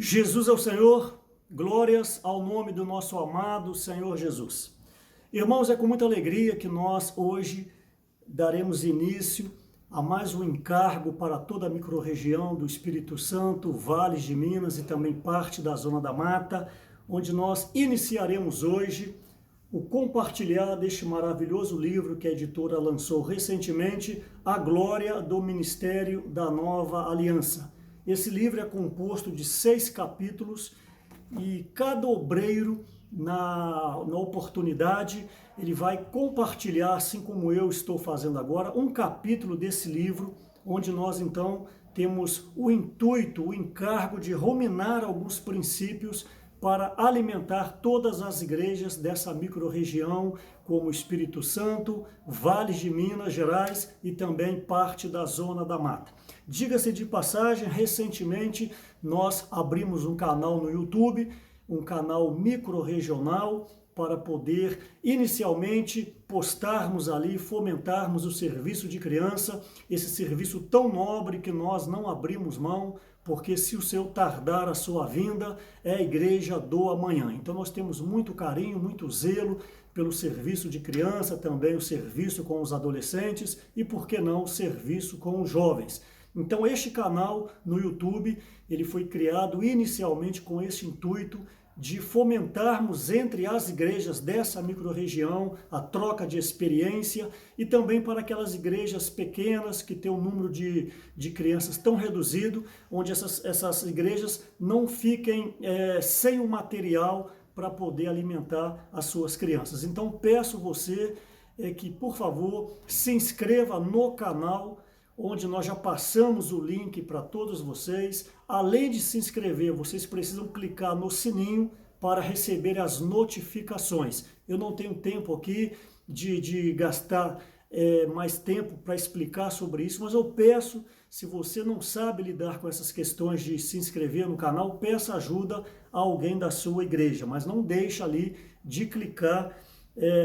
Jesus é o Senhor, glórias ao nome do nosso amado Senhor Jesus. Irmãos, é com muita alegria que nós hoje daremos início a mais um encargo para toda a microrregião do Espírito Santo, Vales de Minas e também parte da Zona da Mata, onde nós iniciaremos hoje o compartilhar deste maravilhoso livro que a editora lançou recentemente, A Glória do Ministério da Nova Aliança. Esse livro é composto de 6 capítulos e cada obreiro, na oportunidade, ele vai compartilhar, assim como eu estou fazendo agora, um capítulo desse livro, onde nós então temos o intuito, o encargo de ruminar alguns princípios para alimentar todas as igrejas dessa microrregião, como Espírito Santo, Vales de Minas Gerais e também parte da Zona da Mata. Diga-se de passagem, recentemente nós abrimos um canal no YouTube, um canal microrregional, para poder inicialmente postarmos ali, fomentarmos o serviço de criança, esse serviço tão nobre que nós não abrimos mão, porque se o Senhor tardar a sua vinda, é a igreja do amanhã. Então nós temos muito carinho, muito zelo pelo serviço de criança, também o serviço com os adolescentes e, por que não, o serviço com os jovens. Então este canal no YouTube, ele foi criado inicialmente com esse intuito de fomentarmos entre as igrejas dessa microrregião a troca de experiência e também para aquelas igrejas pequenas que têm um número de crianças tão reduzido, onde essas igrejas não fiquem sem o material para poder alimentar as suas crianças. Então peço você que, por favor, se inscreva no canal, onde nós já passamos o link para todos vocês. Além de se inscrever, vocês precisam clicar no sininho para receber as notificações. Eu não tenho tempo aqui de gastar mais tempo para explicar sobre isso, mas eu peço, se você não sabe lidar com essas questões de se inscrever no canal, peça ajuda a alguém da sua igreja, mas não deixa ali de clicar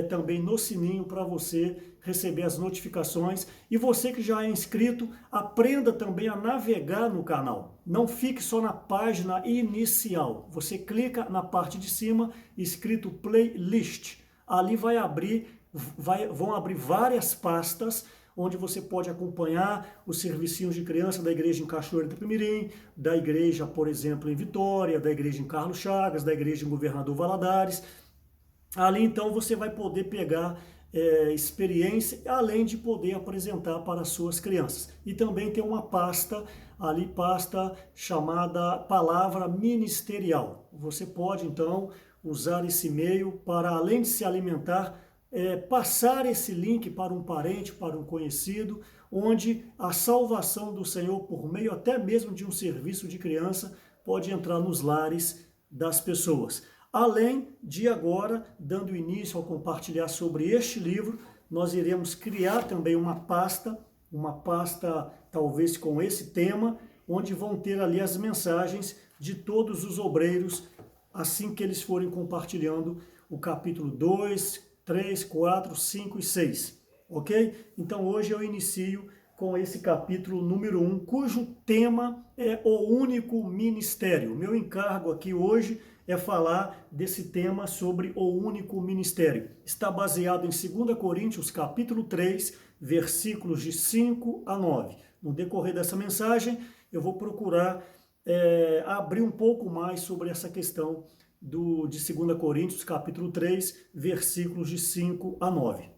também no sininho para você receber as notificações. E você que já é inscrito, aprenda também a navegar no canal. Não fique só na página inicial. Você clica na parte de cima, escrito Playlist. Ali vão abrir várias pastas, onde você pode acompanhar os servicinhos de criança da igreja em Cachoeira do Itapemirim, da igreja, por exemplo, em Vitória, da igreja em Carlos Chagas, da igreja em Governador Valadares. Ali então você vai poder pegar experiência, além de poder apresentar para as suas crianças. E também tem uma pasta ali, pasta chamada Palavra Ministerial. Você pode então usar esse e-mail para, além de se alimentar, passar esse link para um parente, para um conhecido, onde a salvação do Senhor, por meio até mesmo de um serviço de criança, pode entrar nos lares das pessoas. Além de agora, dando início ao compartilhar sobre este livro, nós iremos criar também uma pasta talvez com esse tema, onde vão ter ali as mensagens de todos os obreiros, assim que eles forem compartilhando o capítulo 2, 3, 4, 5 e 6, ok? Então hoje eu inicio com esse capítulo número 1, cujo tema é o único ministério. O meu encargo aqui hoje é falar desse tema sobre o único ministério. Está baseado em 2 Coríntios, capítulo 3, versículos de 5 a 9. No decorrer dessa mensagem, eu vou procurar abrir um pouco mais sobre essa questão de 2 Coríntios, capítulo 3, versículos de 5 a 9.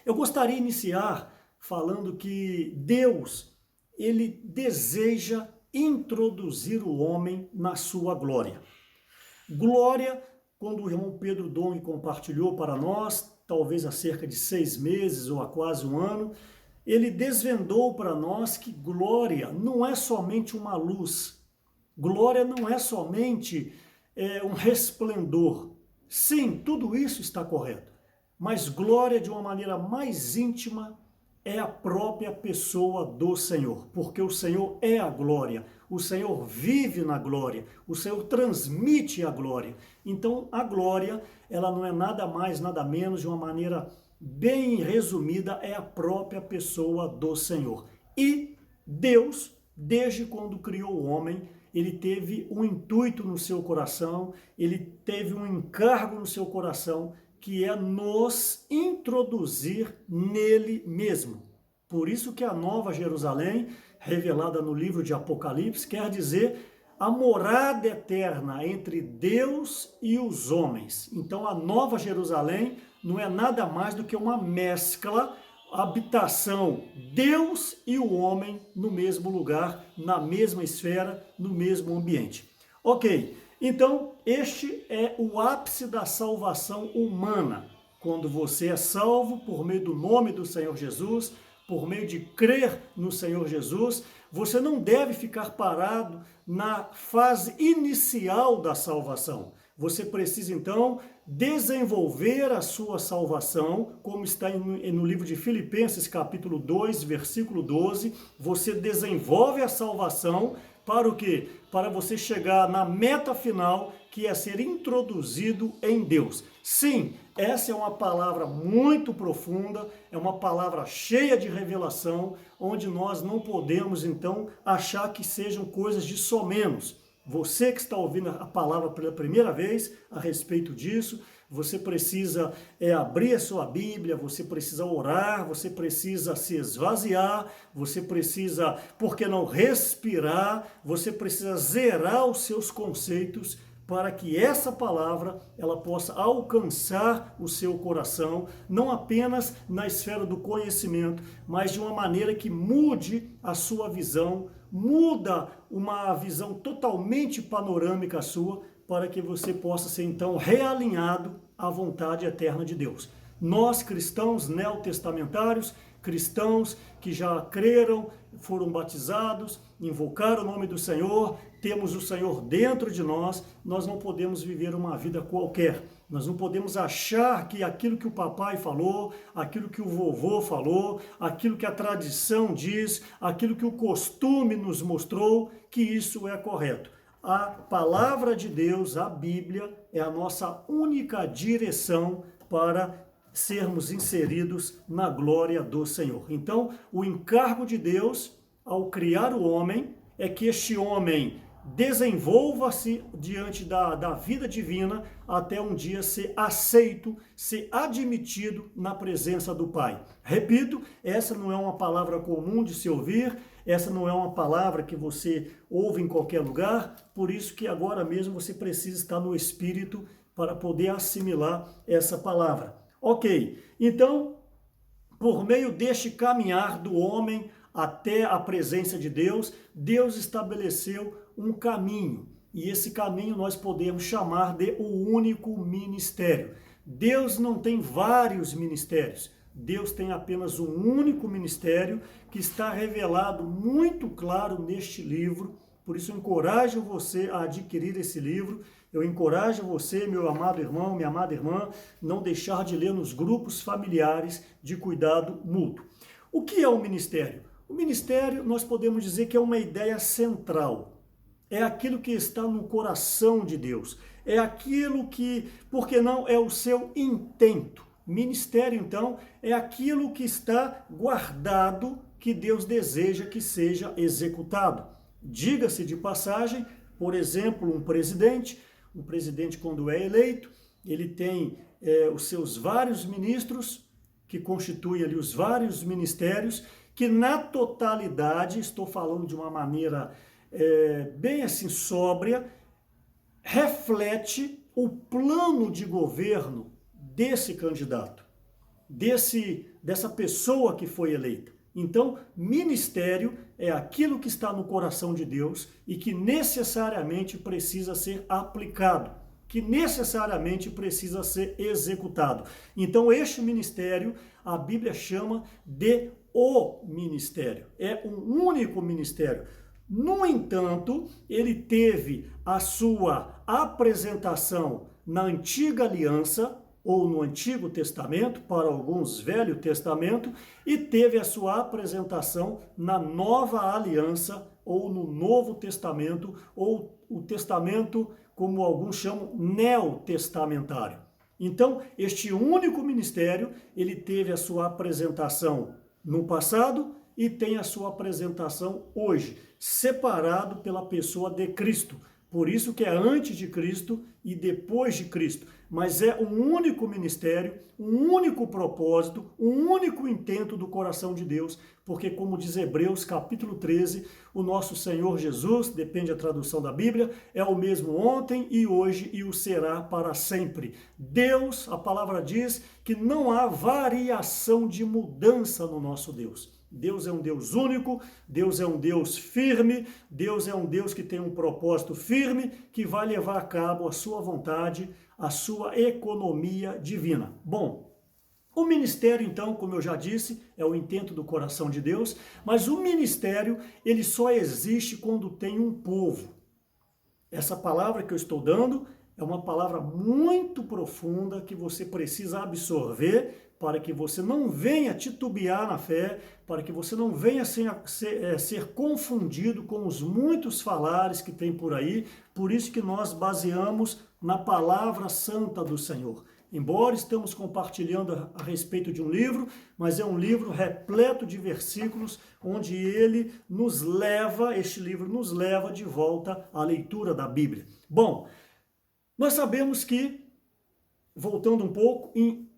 Eu gostaria de iniciar falando que Deus, ele deseja introduzir o homem na sua glória. Glória, quando o irmão Pedro Dong compartilhou para nós, talvez há cerca de 6 meses ou há quase um ano, ele desvendou para nós que glória não é somente uma luz, glória não é somente um resplendor. Sim, tudo isso está correto, mas glória de uma maneira mais íntima é a própria pessoa do Senhor, porque o Senhor é a glória, o Senhor vive na glória, o Senhor transmite a glória. Então a glória, ela não é nada mais, nada menos, de uma maneira bem resumida, é a própria pessoa do Senhor. E Deus, desde quando criou o homem, ele teve um intuito no seu coração, ele teve um encargo no seu coração, que é nos introduzir nele mesmo. Por isso que a Nova Jerusalém, revelada no livro de Apocalipse, quer dizer a morada eterna entre Deus e os homens. Então a Nova Jerusalém não é nada mais do que uma mescla, habitação, Deus e o homem no mesmo lugar, na mesma esfera, no mesmo ambiente. Ok, então este é o ápice da salvação humana, quando você é salvo por meio do nome do Senhor Jesus, por meio de crer no Senhor Jesus. Você não deve ficar parado na fase inicial da salvação. Você precisa, então, desenvolver a sua salvação, como está no livro de Filipenses, capítulo 2, versículo 12. Você desenvolve a salvação para o quê? Para você chegar na meta final, que é ser introduzido em Deus. Sim, essa é uma palavra muito profunda, é uma palavra cheia de revelação, onde nós não podemos, então, achar que sejam coisas de somenos. Você que está ouvindo a palavra pela primeira vez a respeito disso, você precisa abrir a sua Bíblia, você precisa orar, você precisa se esvaziar, você precisa, por que não, respirar, você precisa zerar os seus conceitos para que essa palavra ela possa alcançar o seu coração, não apenas na esfera do conhecimento, mas de uma maneira que mude a sua visão, muda uma visão totalmente panorâmica sua, para que você possa ser então realinhado à vontade eterna de Deus. Nós, cristãos neotestamentários, cristãos que já creram, foram batizados, invocaram o nome do Senhor, temos o Senhor dentro de nós, nós não podemos viver uma vida qualquer. Nós não podemos achar que aquilo que o papai falou, aquilo que o vovô falou, aquilo que a tradição diz, aquilo que o costume nos mostrou, que isso é correto. A palavra de Deus, a Bíblia, é a nossa única direção para sermos inseridos na glória do Senhor. Então, o encargo de Deus ao criar o homem é que este homem desenvolva-se diante da vida divina até um dia ser aceito, ser admitido na presença do Pai. Repito, essa não é uma palavra comum de se ouvir, essa não é uma palavra que você ouve em qualquer lugar, por isso que agora mesmo você precisa estar no Espírito para poder assimilar essa palavra. Ok, então, por meio deste caminhar do homem até a presença de Deus, Deus estabeleceu um caminho, e esse caminho nós podemos chamar de o único ministério. Deus não tem vários ministérios, Deus tem apenas um único ministério que está revelado muito claro neste livro. Por isso eu encorajo você a adquirir esse livro, eu encorajo você, meu amado irmão, minha amada irmã, não deixar de ler nos grupos familiares de cuidado mútuo. O que é o ministério? O ministério, nós podemos dizer que é uma ideia central, é aquilo que está no coração de Deus, é aquilo que, por que não, é o seu intento. Ministério, então, é aquilo que está guardado, que Deus deseja que seja executado. Diga-se de passagem, por exemplo, um presidente quando é eleito, ele tem os seus vários ministros, que constituem ali os vários ministérios, que na totalidade, estou falando de uma maneira bem assim sóbria, reflete o plano de governo desse candidato, dessa pessoa que foi eleita. Então, ministério é aquilo que está no coração de Deus e que necessariamente precisa ser aplicado, que necessariamente precisa ser executado. Então, este ministério, a Bíblia chama de o ministério. É um único ministério. No entanto, ele teve a sua apresentação na Antiga Aliança, ou no Antigo Testamento, para alguns Velho Testamento, e teve a sua apresentação na Nova Aliança, ou no Novo Testamento, ou o Testamento, como alguns chamam, neotestamentário. Então, este único ministério, ele teve a sua apresentação no passado e tem a sua apresentação hoje. separado pela pessoa de Cristo. Por isso que é antes de Cristo e depois de Cristo. Mas é um único ministério, um único propósito, um único intento do coração de Deus, porque como diz Hebreus capítulo 13, o nosso Senhor Jesus, depende da tradução da Bíblia, é o mesmo ontem e hoje e o será para sempre. Deus, a palavra diz que não há variação de mudança no nosso Deus. Deus é um Deus único, Deus é um Deus firme, Deus é um Deus que tem um propósito firme, que vai levar a cabo a sua vontade, a sua economia divina. Bom, o ministério, então, como eu já disse, é o intento do coração de Deus, mas o ministério, ele só existe quando tem um povo. Essa palavra que eu estou dando é uma palavra muito profunda que você precisa absorver para que você não venha titubear na fé, para que você não venha ser confundido com os muitos falares que tem por aí. Por isso que nós baseamos na palavra santa do Senhor. Embora estamos compartilhando a respeito de um livro, mas é um livro repleto de versículos, onde ele nos leva, este livro nos leva de volta à leitura da Bíblia. Bom, nós sabemos que, voltando um pouco, em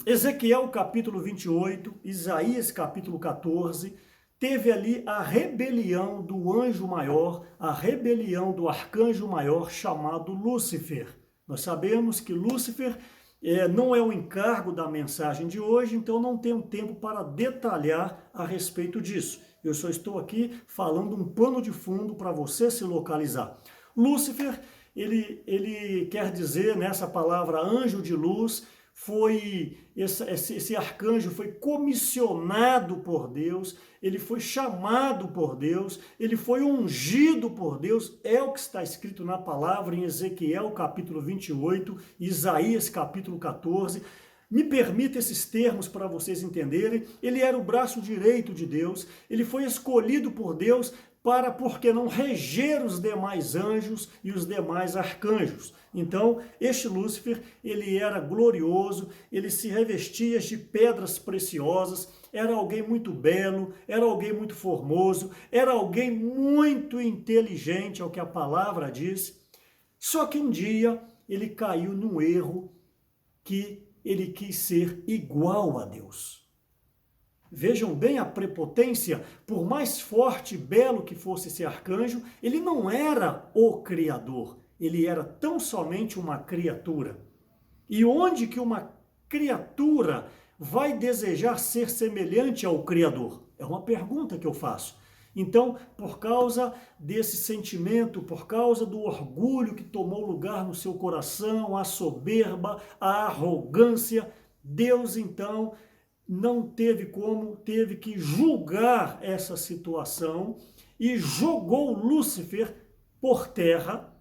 Ezequiel capítulo 28, Isaías capítulo 14, teve ali a rebelião do anjo maior, a rebelião do arcanjo maior chamado Lúcifer. Nós sabemos que Lúcifer não é o encargo da mensagem de hoje, então não tenho tempo para detalhar a respeito disso. Eu só estou aqui falando um pano de fundo para você se localizar. Lúcifer, ele quer dizer, nessa palavra anjo de luz, esse arcanjo foi comissionado por Deus, ele foi chamado por Deus, ele foi ungido por Deus, é o que está escrito na palavra em Ezequiel capítulo 28, Isaías capítulo 14. Me permita esses termos para vocês entenderem. Ele era o braço direito de Deus, ele foi escolhido por Deus para, por que não, reger os demais anjos e os demais arcanjos. Então, este Lúcifer, ele era glorioso, ele se revestia de pedras preciosas, era alguém muito belo, era alguém muito formoso, era alguém muito inteligente, é o que a palavra diz. Só que um dia ele caiu num erro que ele quis ser igual a Deus. Vejam bem a prepotência, por mais forte e belo que fosse esse arcanjo, ele não era o Criador, ele era tão somente uma criatura. E onde que uma criatura vai desejar ser semelhante ao Criador? É uma pergunta que eu faço. Então, por causa desse sentimento, por causa do orgulho que tomou lugar no seu coração, a soberba, a arrogância, Deus então não teve como, teve que julgar essa situação e jogou Lúcifer por terra.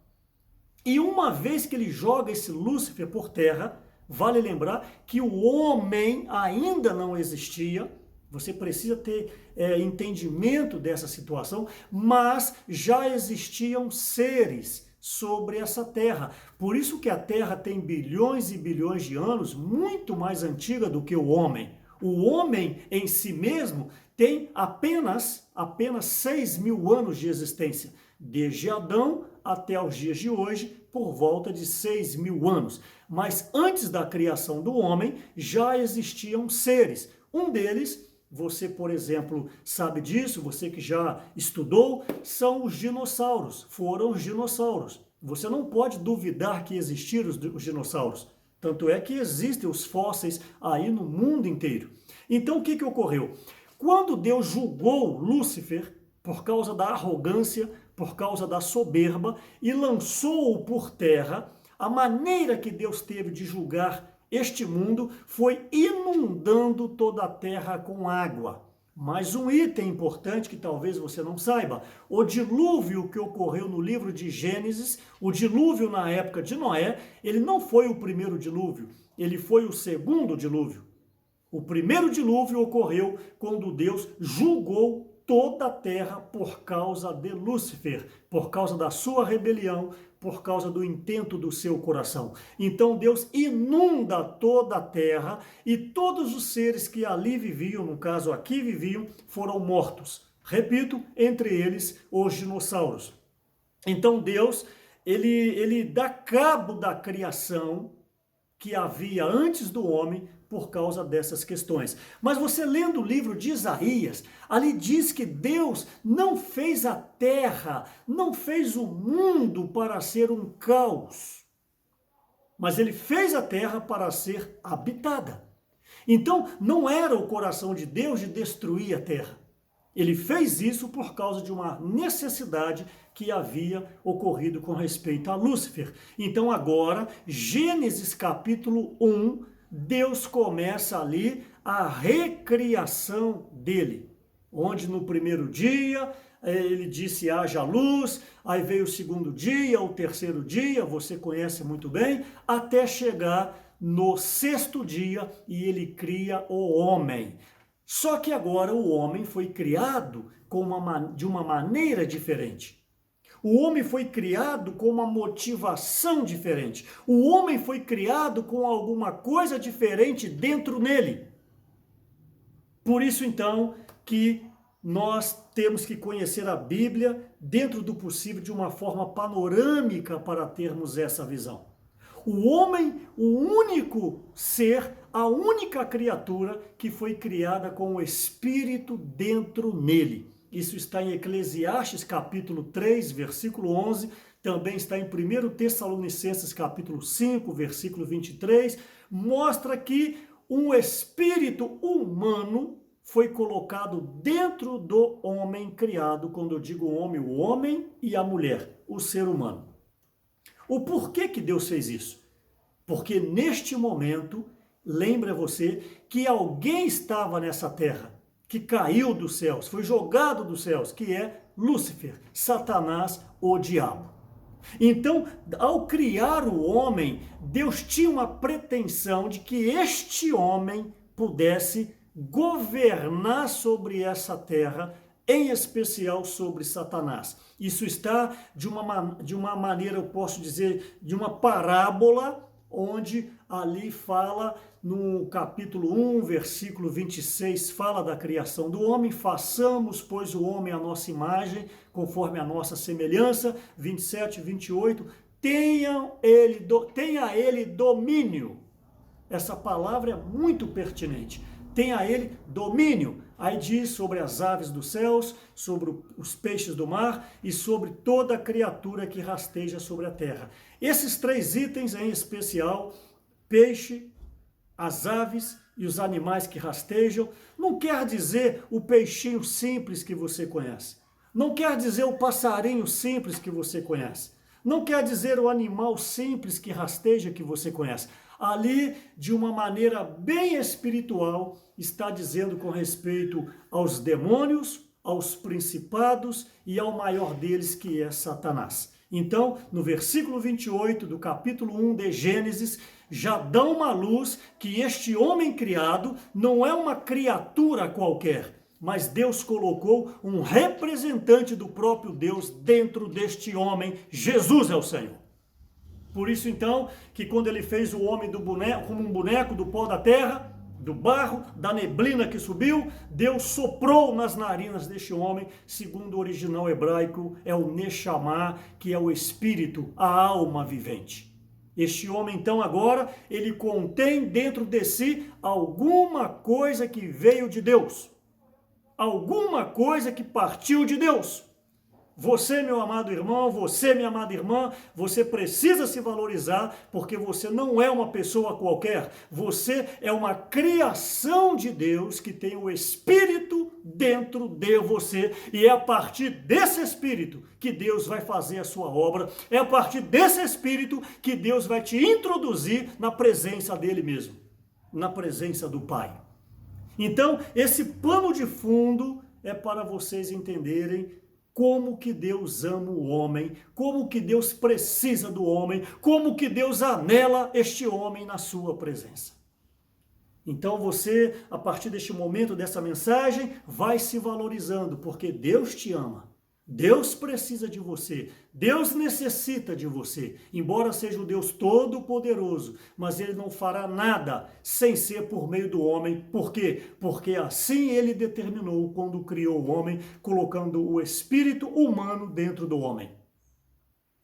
E uma vez que ele joga esse Lúcifer por terra, vale lembrar que o homem ainda não existia. Você precisa ter entendimento dessa situação, mas já existiam seres sobre essa terra. Por isso que a terra tem bilhões e bilhões de anos, muito mais antiga do que o homem. O homem em si mesmo tem apenas 6.000 anos de existência, desde Adão até os dias de hoje, por volta de 6.000 anos. Mas antes da criação do homem, já existiam seres. Um deles, você, por exemplo, sabe disso, você que já estudou, são os dinossauros, foram os dinossauros. Você não pode duvidar que existiram os dinossauros. Tanto é que existem os fósseis aí no mundo inteiro. Então o que ocorreu? Quando Deus julgou Lúcifer por causa da arrogância, por causa da soberba e lançou-o por terra, a maneira que Deus teve de julgar este mundo foi inundando toda a terra com água. Mas um item importante que talvez você não saiba, o dilúvio que ocorreu no livro de Gênesis, o dilúvio na época de Noé, ele não foi o primeiro dilúvio, ele foi o segundo dilúvio. O primeiro dilúvio ocorreu quando Deus julgou toda a terra por causa de Lúcifer, por causa da sua rebelião, por causa do intento do seu coração. Então Deus inunda toda a terra e todos os seres que ali viviam, no caso aqui viviam, foram mortos. Repito, entre eles os dinossauros. Então Deus, ele dá cabo da criação que havia antes do homem por causa dessas questões. Mas você lendo o livro de Isaías, ali diz que Deus não fez a terra, não fez o mundo para ser um caos, mas ele fez a terra para ser habitada. Então, não era o coração de Deus de destruir a terra. Ele fez isso por causa de uma necessidade que havia ocorrido com respeito a Lúcifer. Então agora, Gênesis capítulo 1, Deus começa ali a recriação dele. Onde no primeiro dia ele disse haja luz, aí veio o segundo dia, o terceiro dia, você conhece muito bem, até chegar no sexto dia e ele cria o homem. Só que agora o homem foi criado de uma maneira diferente. O homem foi criado com uma motivação diferente. O homem foi criado com alguma coisa diferente dentro nele. Por isso, então, que nós temos que conhecer a Bíblia dentro do possível de uma forma panorâmica para termos essa visão. O homem, o único ser, a única criatura que foi criada com o Espírito dentro nele. Isso está em Eclesiastes capítulo 3, versículo 11, também está em 1 Tessalonicenses capítulo 5, versículo 23, mostra que um espírito humano foi colocado dentro do homem criado, quando eu digo homem, o homem e a mulher, o ser humano. O porquê que Deus fez isso? Porque neste momento, lembra você que alguém estava nessa terra, que caiu dos céus, foi jogado dos céus, que é Lúcifer, Satanás, o diabo. Então, ao criar o homem, Deus tinha uma pretensão de que este homem pudesse governar sobre essa terra, em especial sobre Satanás. Isso está de uma maneira, eu posso dizer, de uma parábola, onde ali fala no capítulo 1, versículo 26, fala da criação do homem, façamos, pois, o homem à nossa imagem, conforme a nossa semelhança, 27, 28, tenha ele domínio. Essa palavra é muito pertinente. Tenha ele domínio. Aí diz sobre as aves dos céus, sobre os peixes do mar e sobre toda a criatura que rasteja sobre a terra. Esses três itens em especial, peixe, as aves e os animais que rastejam, não quer dizer o peixinho simples que você conhece. Não quer dizer o passarinho simples que você conhece. Não quer dizer o animal simples que rasteja que você conhece. Ali, de uma maneira bem espiritual, está dizendo com respeito aos demônios, aos principados e ao maior deles, que é Satanás. Então, no versículo 28 do capítulo 1 de Gênesis, já dá uma luz que este homem criado não é uma criatura qualquer, mas Deus colocou um representante do próprio Deus dentro deste homem. Jesus é o Senhor. Por isso, então, que quando ele fez o homem do boneco, como um boneco do pó da terra, do barro, da neblina que subiu, Deus soprou nas narinas deste homem, segundo o original hebraico, é o Neshama, que é o espírito, a alma vivente. Este homem, então, agora, ele contém dentro de si alguma coisa que veio de Deus, alguma coisa que partiu de Deus. Você, meu amado irmão, você, minha amada irmã, você precisa se valorizar, porque você não é uma pessoa qualquer. Você é uma criação de Deus que tem o Espírito dentro de você. E é a partir desse Espírito que Deus vai fazer a sua obra. É a partir desse Espírito que Deus vai te introduzir na presença dele mesmo, na presença do Pai. Então, esse pano de fundo é para vocês entenderem como que Deus ama o homem, como que Deus precisa do homem, como que Deus anela este homem na sua presença. Então você, a partir deste momento, dessa mensagem, vai se valorizando, porque Deus te ama. Deus precisa de você, Deus necessita de você, embora seja o Deus Todo-Poderoso, mas Ele não fará nada sem ser por meio do homem. Por quê? Porque assim Ele determinou quando criou o homem, colocando o espírito humano dentro do homem.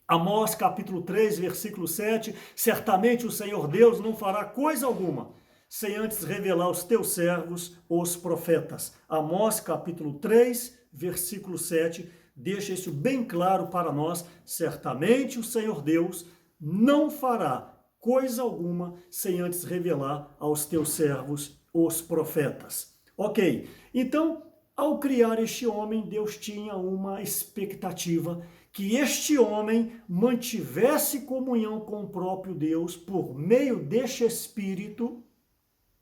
Amós capítulo 3, versículo 7, certamente o Senhor Deus não fará coisa alguma, sem antes revelar aos teus servos, os profetas. Amós capítulo 3, versículo 7, deixa isso bem claro para nós. Certamente o Senhor Deus não fará coisa alguma sem antes revelar aos teus servos, os profetas. Ok, então, ao criar este homem, Deus tinha uma expectativa que este homem mantivesse comunhão com o próprio Deus por meio deste Espírito,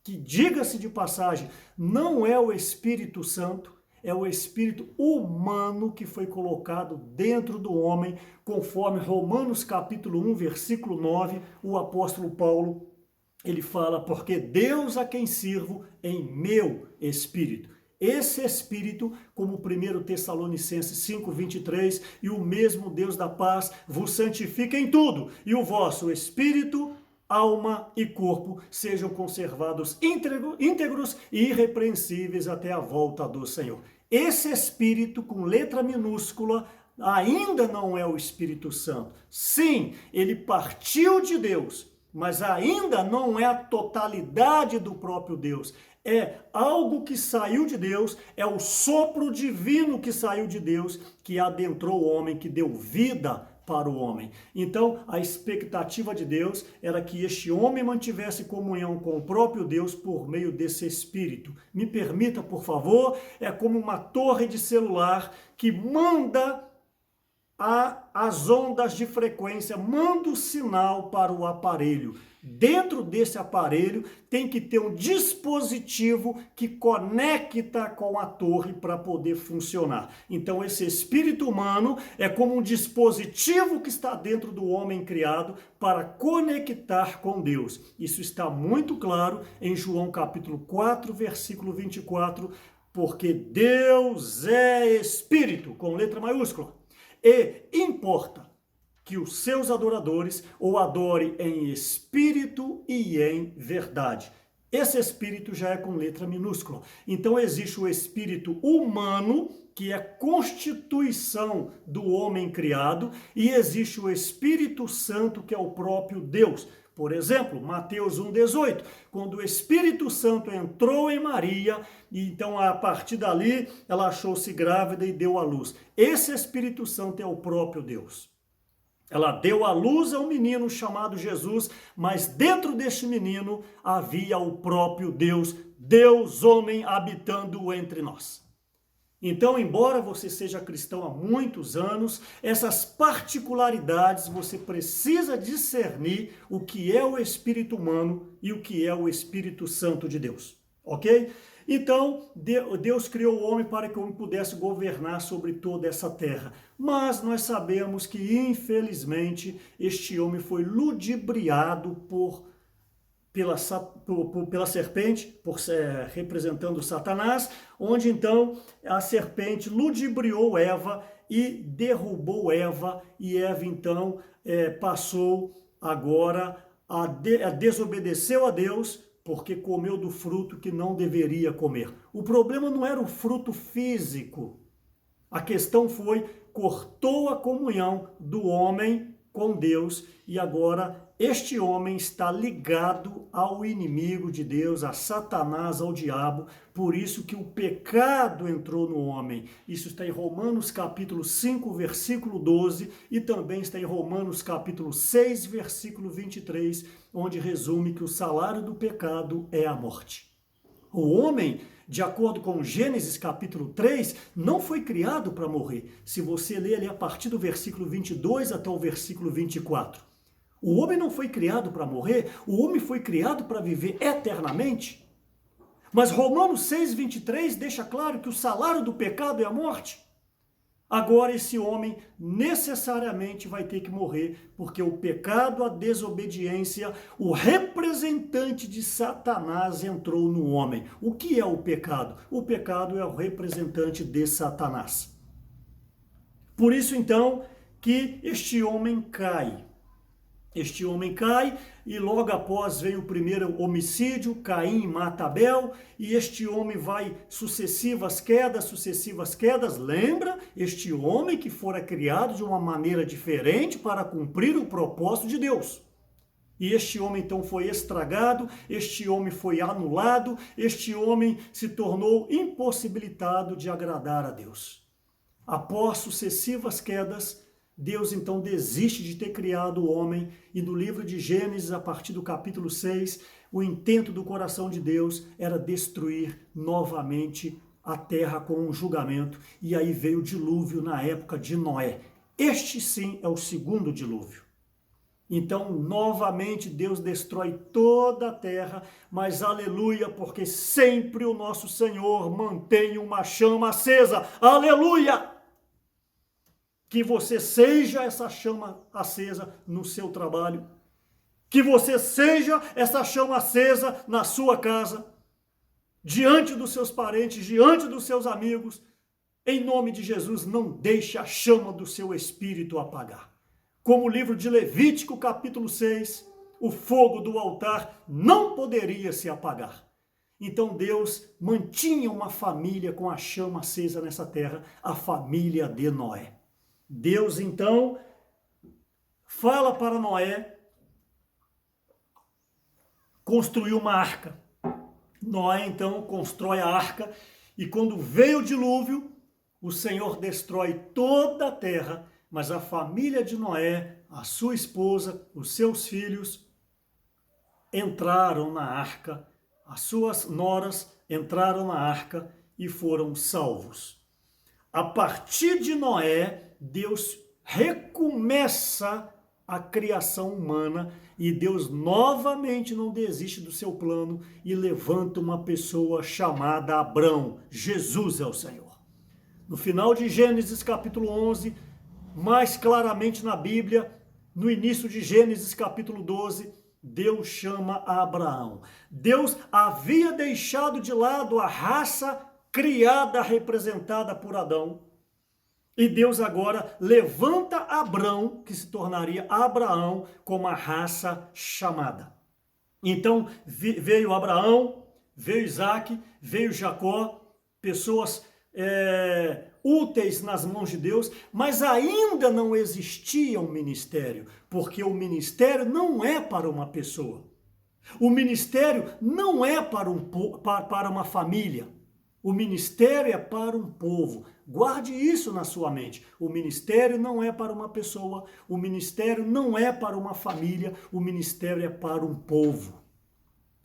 que, diga-se de passagem, não é o Espírito Santo, é o espírito humano que foi colocado dentro do homem, conforme Romanos capítulo 1, versículo 9, o apóstolo Paulo, ele fala, porque Deus a quem sirvo em meu espírito. Esse espírito, como 1 Tessalonicenses 5, 23, e o mesmo Deus da paz vos santifica em tudo, e o vosso espírito, alma e corpo sejam conservados íntegros e irrepreensíveis até a volta do Senhor. Esse Espírito, com letra minúscula, ainda não é o Espírito Santo. Sim, ele partiu de Deus, mas ainda não é a totalidade do próprio Deus. É algo que saiu de Deus, é o sopro divino que saiu de Deus, que adentrou o homem, que deu vida para o homem. Então, a expectativa de Deus era que este homem mantivesse comunhão com o próprio Deus por meio desse Espírito. Me permita, por favor, é como uma torre de celular que manda as ondas de frequência, manda o sinal para o aparelho. Dentro desse aparelho tem que ter um dispositivo que conecta com a torre para poder funcionar. Então esse espírito humano é como um dispositivo que está dentro do homem criado para conectar com Deus. Isso está muito claro em João capítulo 4, versículo 24, porque Deus é espírito, com letra maiúscula, e importa que os seus adoradores o adorem em espírito e em verdade. Esse espírito já é com letra minúscula. Então existe o espírito humano, que é constituição do homem criado, e existe o Espírito Santo, que é o próprio Deus. Por exemplo, Mateus 1,18, quando o Espírito Santo entrou em Maria, e então a partir dali ela achou-se grávida e deu à luz. Esse Espírito Santo é o próprio Deus. Ela deu à luz a um menino chamado Jesus, mas dentro deste menino havia o próprio Deus, Deus homem habitando entre nós. Então, embora você seja cristão há muitos anos, essas particularidades você precisa discernir o que é o Espírito humano e o que é o Espírito Santo de Deus, ok? Então, Deus criou o homem para que o homem pudesse governar sobre toda essa terra. Mas nós sabemos que, infelizmente, este homem foi ludibriado pela serpente, representando Satanás, onde então a serpente ludibriou Eva e derrubou Eva, e Eva então passou agora a desobedeceu a Deus, porque comeu do fruto que não deveria comer. O problema não era o fruto físico. A questão foi, cortou a comunhão do homem com Deus, e agora este homem está ligado ao inimigo de Deus, a Satanás, ao diabo. Por isso que o pecado entrou no homem. Isso está em Romanos capítulo 5, versículo 12, e também está em Romanos capítulo 6, versículo 23, onde resume que o salário do pecado é a morte. O homem, de acordo com Gênesis capítulo 3, não foi criado para morrer. Se você ler ali a partir do versículo 22 até o versículo 24. O homem não foi criado para morrer, o homem foi criado para viver eternamente. Mas Romanos 6, 23 deixa claro que o salário do pecado é a morte. Agora esse homem necessariamente vai ter que morrer, porque o pecado, a desobediência, o representante de Satanás entrou no homem. O que é o pecado? O pecado é o representante de Satanás. Por isso, então, que este homem cai. Este homem cai e logo após vem o primeiro homicídio, Caim mata Abel, e este homem vai sucessivas quedas, lembra? Este homem que fora criado de uma maneira diferente para cumprir o propósito de Deus. E este homem então foi estragado, este homem foi anulado, este homem se tornou impossibilitado de agradar a Deus. Após sucessivas quedas, Deus então desiste de ter criado o homem, e no livro de Gênesis, a partir do capítulo 6, o intento do coração de Deus era destruir novamente a terra com um julgamento, e aí veio o dilúvio na época de Noé. Este sim é o segundo dilúvio. Então, novamente, Deus destrói toda a terra, mas aleluia, porque sempre o nosso Senhor mantém uma chama acesa. Aleluia! Que você seja essa chama acesa no seu trabalho, que você seja essa chama acesa na sua casa, diante dos seus parentes, diante dos seus amigos. Em nome de Jesus, não deixe a chama do seu espírito apagar. Como o livro de Levítico, capítulo 6, o fogo do altar não poderia se apagar. Então Deus mantinha uma família com a chama acesa nessa terra, a família de Noé. Deus, então, fala para Noé construir uma arca. Noé, então, constrói a arca, e quando veio o dilúvio, o Senhor destrói toda a terra, mas a família de Noé, a sua esposa, os seus filhos, entraram na arca, as suas noras entraram na arca e foram salvos. A partir de Noé, Deus recomeça a criação humana, e Deus novamente não desiste do seu plano e levanta uma pessoa chamada Abrão. Jesus é o Senhor. No final de Gênesis capítulo 11, mais claramente na Bíblia, no início de Gênesis capítulo 12, Deus chama a Abraão. Deus havia deixado de lado a raça criada, representada por Adão, e Deus agora levanta Abrão, que se tornaria Abraão, como a raça chamada. Então veio Abraão, veio Isaac, veio Jacó, pessoas úteis nas mãos de Deus, mas ainda não existia um ministério, porque o ministério não é para uma pessoa. O ministério não é para uma família. O ministério é para um povo. Guarde isso na sua mente. O ministério não é para uma pessoa, o ministério não é para uma família, o ministério é para um povo.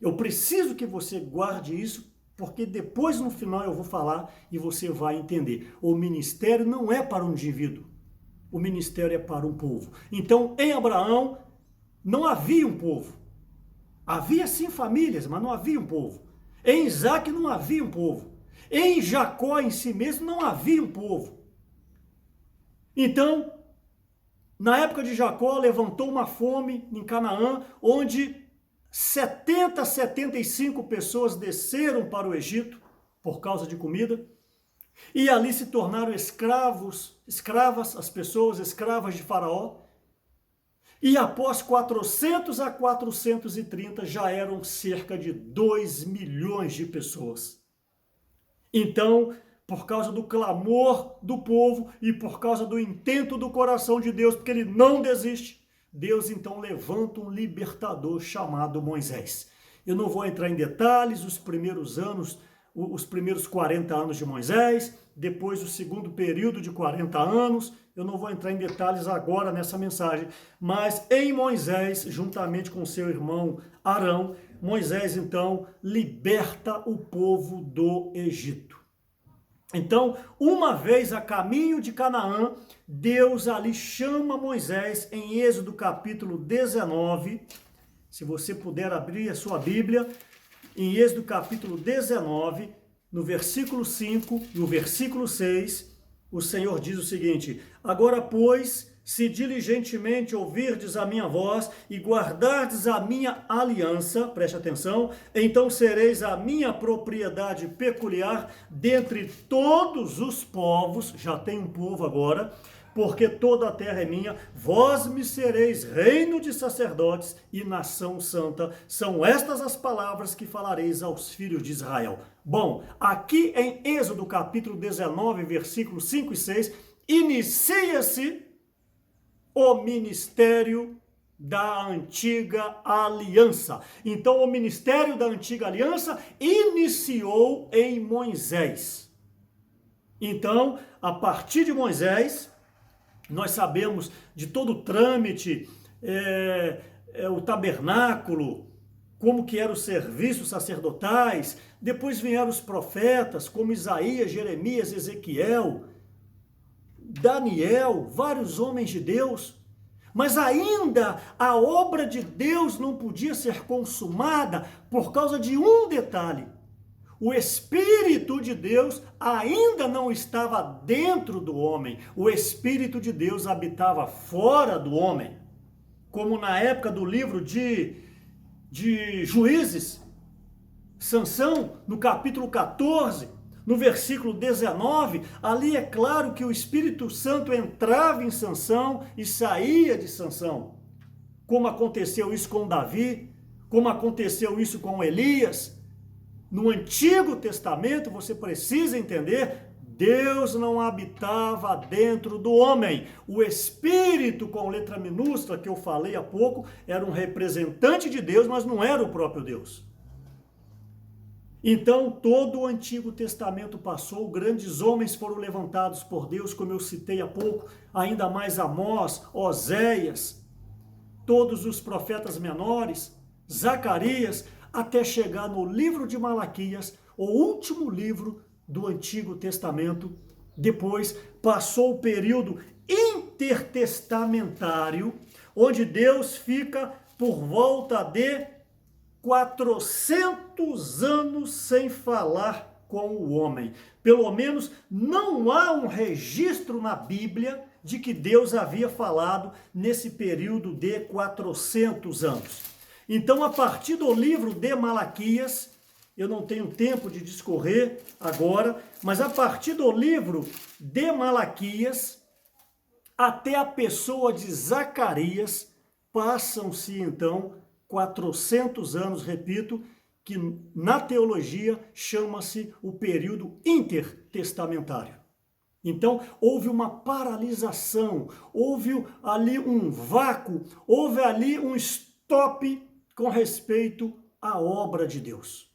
Eu preciso que você guarde isso, porque depois no final eu vou falar e você vai entender. O ministério não é para um indivíduo, o ministério é para um povo. Então, em Abraão não havia um povo. Havia sim famílias, mas não havia um povo. Em Isaac não havia um povo. Em Jacó em si mesmo não havia um povo. Então, na época de Jacó, levantou uma fome em Canaã, onde 75 pessoas desceram para o Egito por causa de comida, e ali se tornaram escravas, as pessoas escravas de Faraó, e após 400 a 430 já eram cerca de 2 milhões de pessoas. Então, por causa do clamor do povo e por causa do intento do coração de Deus, porque ele não desiste, Deus então levanta um libertador chamado Moisés. Eu não vou entrar em detalhes, os primeiros 40 anos de Moisés, depois o segundo período de 40 anos, eu não vou entrar em detalhes agora nessa mensagem, mas em Moisés, juntamente com seu irmão Arão, Moisés então liberta o povo do Egito. Então, uma vez a caminho de Canaã, Deus ali chama Moisés em Êxodo capítulo 19, se você puder abrir a sua Bíblia, em Êxodo capítulo 19, no versículo 5 e o versículo 6, o Senhor diz o seguinte: agora, pois, se diligentemente ouvirdes a minha voz e guardardes a minha aliança, preste atenção, então sereis a minha propriedade peculiar dentre todos os povos, já tem um povo agora, porque toda a terra é minha, vós me sereis reino de sacerdotes e nação santa. São estas as palavras que falareis aos filhos de Israel. Bom, aqui em Êxodo capítulo 19, versículos 5 e 6, inicia-se o ministério da antiga aliança. Então, o ministério da antiga aliança iniciou em Moisés. Então, a partir de Moisés, nós sabemos de todo o trâmite, o tabernáculo, como que eram os serviços sacerdotais, depois vieram os profetas, como Isaías, Jeremias, Ezequiel, Daniel, vários homens de Deus, mas ainda a obra de Deus não podia ser consumada por causa de um detalhe. O Espírito de Deus ainda não estava dentro do homem, o Espírito de Deus habitava fora do homem. Como na época do livro de Juízes, Sansão, no capítulo 14, no versículo 19, ali é claro que o Espírito Santo entrava em Sansão e saía de Sansão. Como aconteceu isso com Davi, como aconteceu isso com Elias. No Antigo Testamento, você precisa entender, Deus não habitava dentro do homem. O Espírito, com letra minúscula, que eu falei há pouco, era um representante de Deus, mas não era o próprio Deus. Então, todo o Antigo Testamento passou, grandes homens foram levantados por Deus, como eu citei há pouco, ainda mais Amós, Oséias, todos os profetas menores, Zacarias, até chegar no livro de Malaquias, o último livro do Antigo Testamento. Depois passou o período intertestamentário, onde Deus fica por volta de 400 anos sem falar com o homem. Pelo menos não há um registro na Bíblia de que Deus havia falado nesse período de 400 anos. Então, a partir do livro de Malaquias, eu não tenho tempo de discorrer agora, mas a partir do livro de Malaquias até a pessoa de Zacarias, passam-se então 400 anos, repito, que na teologia chama-se o período intertestamentário. Então, houve uma paralisação, houve ali um vácuo, houve ali um stop com respeito à obra de Deus.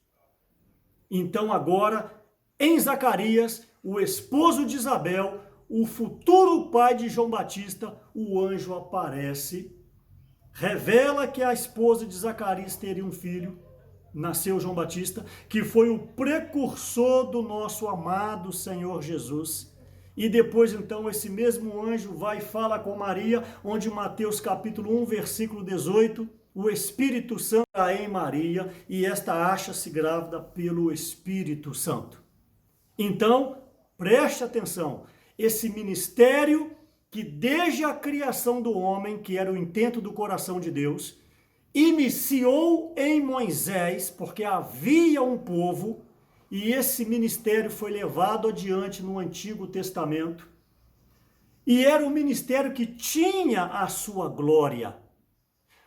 Então, agora, em Zacarias, o esposo de Isabel, o futuro pai de João Batista, o anjo aparece, revela que a esposa de Zacarias teria um filho, nasceu João Batista, que foi o precursor do nosso amado Senhor Jesus. E depois, então, esse mesmo anjo vai e fala com Maria, onde Mateus capítulo 1, versículo 18, o Espírito Santo está em Maria, e esta acha-se grávida pelo Espírito Santo. Então, preste atenção, esse ministério que desde a criação do homem, que era o intento do coração de Deus, iniciou em Moisés, porque havia um povo, e esse ministério foi levado adiante no Antigo Testamento, e era um ministério que tinha a sua glória,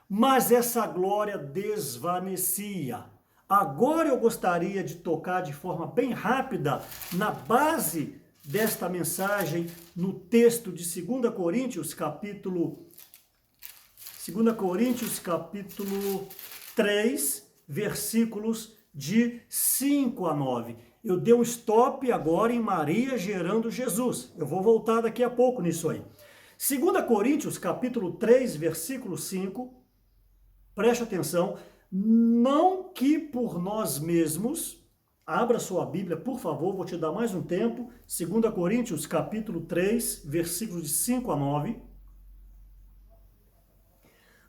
mas essa glória desvanecia. Agora eu gostaria de tocar de forma bem rápida na base desta mensagem, no texto de 2 Coríntios, capítulo 3, versículos de 5 a 9. Eu dei um stop agora em Maria gerando Jesus. Eu vou voltar daqui a pouco nisso aí. 2 Coríntios, capítulo 3, versículo 5, preste atenção, não que por nós mesmos. Abra sua Bíblia, por favor, vou te dar mais um tempo. 2 Coríntios, capítulo 3, versículos de 5 a 9.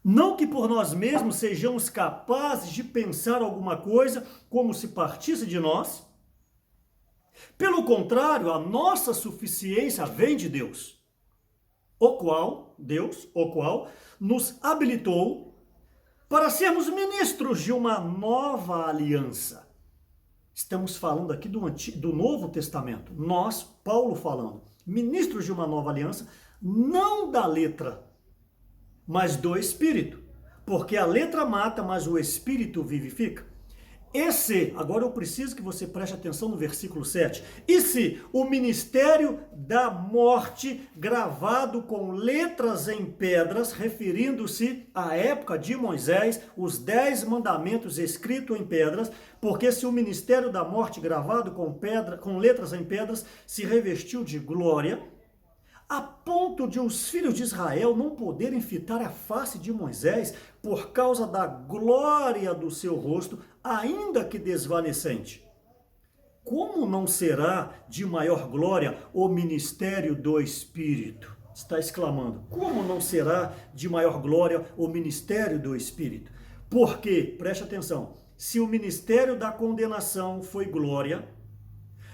Não que por nós mesmos sejamos capazes de pensar alguma coisa como se partisse de nós. Pelo contrário, a nossa suficiência vem de Deus, o qual nos habilitou para sermos ministros de uma nova aliança. Estamos falando aqui do Novo Testamento, nós, Paulo falando, ministros de uma nova aliança, não da letra, mas do Espírito. Porque a letra mata, mas o Espírito vivifica. E se, agora eu preciso que você preste atenção no versículo 7, e se o ministério da morte gravado com letras em pedras, referindo-se à época de Moisés, os 10 mandamentos escritos em pedras, porque se o ministério da morte gravado com letras em pedras se revestiu de glória, a ponto de os filhos de Israel não poderem fitar a face de Moisés por causa da glória do seu rosto, ainda que desvanecente. Como não será de maior glória o ministério do Espírito? Está exclamando. Como não será de maior glória o ministério do Espírito? Porque, preste atenção, se o ministério da condenação foi glória,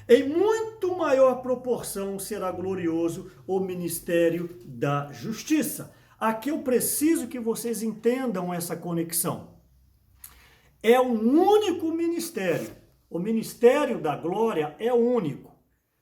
em muito maior proporção será glorioso o ministério da justiça. Aqui eu preciso que vocês entendam essa conexão. É um único ministério. O ministério da glória é único.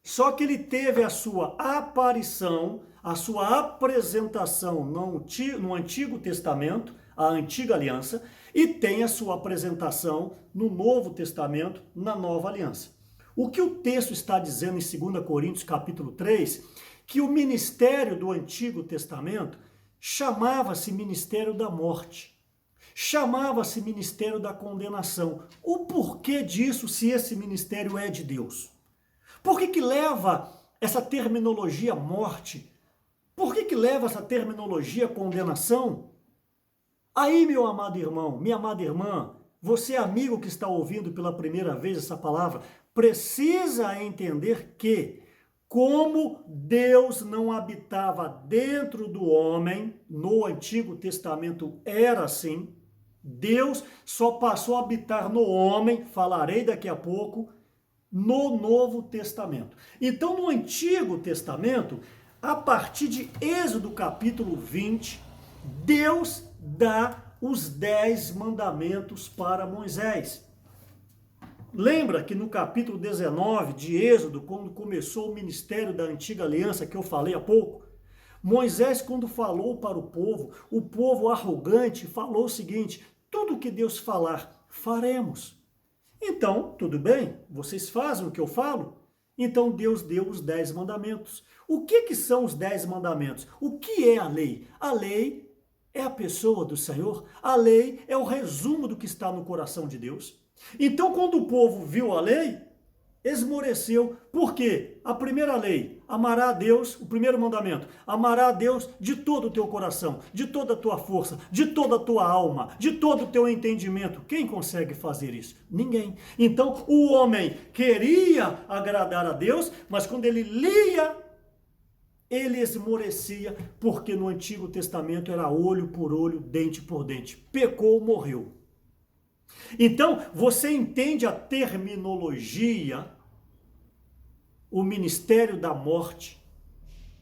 Só que ele teve a sua aparição, a sua apresentação no Antigo Testamento, a Antiga Aliança, e tem a sua apresentação no Novo Testamento, na Nova Aliança. O que o texto está dizendo em 2 Coríntios capítulo 3, que o ministério do Antigo Testamento chamava-se ministério da morte, chamava-se ministério da condenação. O porquê disso, se esse ministério é de Deus? Por que leva essa terminologia morte? Por que leva essa terminologia condenação? Aí, meu amado irmão, minha amada irmã, você amigo que está ouvindo pela primeira vez essa palavra, precisa entender que, como Deus não habitava dentro do homem, no Antigo Testamento era assim, Deus só passou a habitar no homem, falarei daqui a pouco, no Novo Testamento. Então, no Antigo Testamento, a partir de Êxodo capítulo 20, Deus dá os 10 mandamentos para Moisés. Lembra que no capítulo 19 de Êxodo, quando começou o ministério da Antiga Aliança, que eu falei há pouco, Moisés, quando falou para o povo arrogante, falou o seguinte: tudo que Deus falar, faremos. Então, tudo bem, vocês fazem o que eu falo? Então Deus deu os 10 mandamentos. O que são os 10 mandamentos? O que é a lei? A lei é a pessoa do Senhor. A lei é o resumo do que está no coração de Deus. Então, quando o povo viu a lei, esmoreceu. Por quê? A primeira lei, amará a Deus, o primeiro mandamento, amará a Deus de todo o teu coração, de toda a tua força, de toda a tua alma, de todo o teu entendimento. Quem consegue fazer isso? Ninguém. Então, o homem queria agradar a Deus, mas quando ele lia, ele esmorecia, porque no Antigo Testamento era olho por olho, dente por dente. Pecou, morreu. Então, você entende a terminologia, o ministério da morte,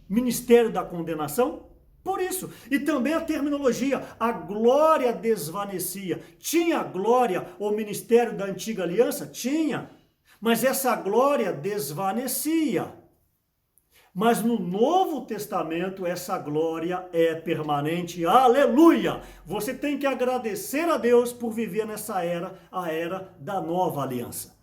ministério da condenação? Por isso. E também a terminologia, a glória desvanecia. Tinha glória o ministério da Antiga Aliança? Tinha. Mas essa glória desvanecia. Mas no Novo Testamento essa glória é permanente. Aleluia! Você tem que agradecer a Deus por viver nessa era, a era da nova aliança.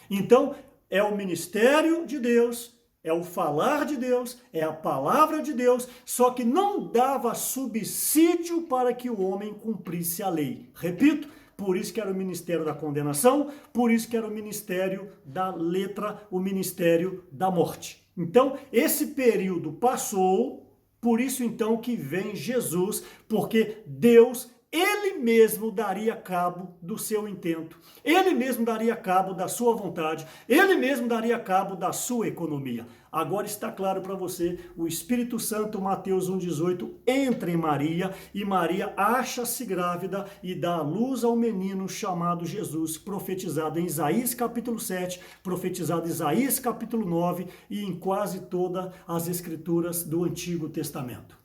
Então, é o ministério de Deus, é o falar de Deus, é a palavra de Deus, só que não dava subsídio para que o homem cumprisse a lei. Repito, por isso que era o ministério da condenação, por isso que era o ministério da letra, o ministério da morte. Então, esse período passou, por isso então que vem Jesus, porque Deus, Ele mesmo daria cabo do seu intento, Ele mesmo daria cabo da sua vontade, Ele mesmo daria cabo da sua economia. Agora está claro para você, o Espírito Santo, Mateus 1,18, entra em Maria e Maria acha-se grávida e dá à luz ao menino chamado Jesus, profetizado em Isaías capítulo 7, profetizado em Isaías capítulo 9 e em quase todas as escrituras do Antigo Testamento.